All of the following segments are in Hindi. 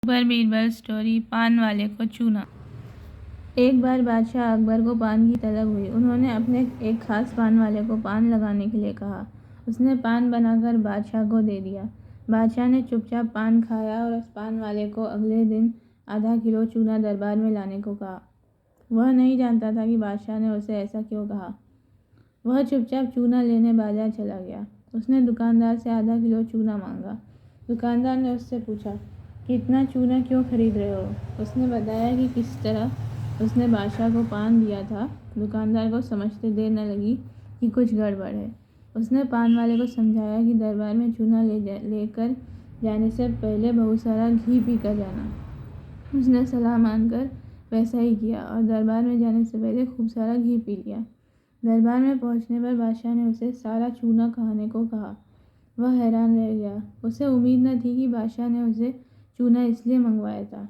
अकबर बीरबल स्टोरी। पान वाले को चूना। एक बार बादशाह अकबर को पान की तलब हुई। उन्होंने अपने एक खास पान वाले को पान लगाने के लिए कहा। उसने पान बनाकर बादशाह को दे दिया। बादशाह ने चुपचाप पान खाया और उस पान वाले को अगले दिन आधा किलो चूना दरबार में लाने को कहा। वह नहीं जानता था कि बादशाह ने उसे ऐसा क्यों कहा। वह चुपचाप चूना लेने बाजार चला गया। उसने दुकानदार से आधा किलो चूना मांगा। दुकानदार ने उससे पूछा, कितना चूना क्यों खरीद रहे हो? उसने बताया कि किस तरह उसने बादशाह को पान दिया था। दुकानदार को समझते देर न लगी कि कुछ गड़बड़ है। उसने पान वाले को समझाया कि दरबार में चूना लेकर जाने से पहले बहुत सारा घी पी कर जाना। उसने सलाह मानकर वैसा ही किया और दरबार में जाने से पहले खूब सारा घी पी लिया। दरबार में पहुंचने पर बादशाह ने उसे सारा चूना खाने को कहा। वह हैरान रह गया। उसे उम्मीद न थी कि बादशाह ने उसे चूना इसलिए मंगवाया था,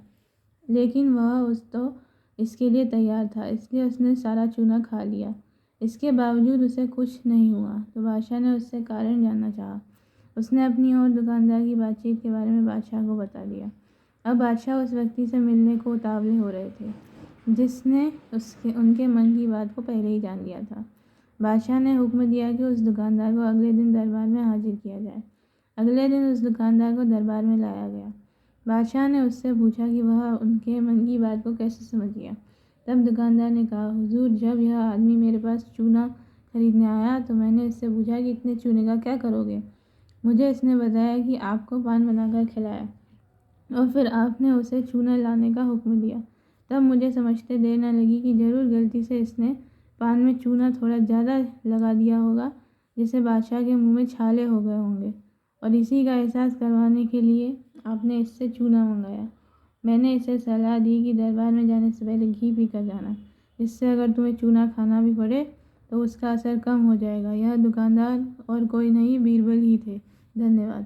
लेकिन वह तो इसके लिए तैयार था, इसलिए उसने सारा चूना खा लिया। इसके बावजूद उसे कुछ नहीं हुआ तो बादशाह ने उससे कारण जानना चाहा। उसने अपनी और दुकानदार की बातचीत के बारे में बादशाह को बता दिया। अब बादशाह उस व्यक्ति से मिलने को उतावले हो रहे थे जिसने उनके मन की बात को पहले ही जान लिया था। बादशाह ने हुक्म दिया कि उस दुकानदार को अगले दिन दरबार में हाजिर किया जाए। अगले दिन उस दुकानदार को दरबार में लाया गया। बादशाह ने उससे पूछा कि वह उनके मन की बात को कैसे समझ गया। तब दुकानदार ने कहा, हुजूर, जब यह आदमी मेरे पास चूना खरीदने आया तो मैंने इससे पूछा कि इतने चूने का क्या करोगे। मुझे इसने बताया कि आपको पान बनाकर खिलाया और फिर आपने उसे चूना लाने का हुक्म दिया। तब मुझे समझते देर न लगी कि ज़रूर गलती से इसने पान में चूना थोड़ा ज़्यादा लगा दिया होगा, जिससे बादशाह के मुंह में छाले हो गए होंगे, और इसी का एहसास करवाने के लिए आपने इससे चूना मंगाया। मैंने इसे सलाह दी कि दरबार में जाने से पहले घी पी कर जाना, जिससे अगर तुम्हें चूना खाना भी पड़े तो उसका असर कम हो जाएगा। यह दुकानदार और कोई नहीं, बीरबल ही थे। धन्यवाद।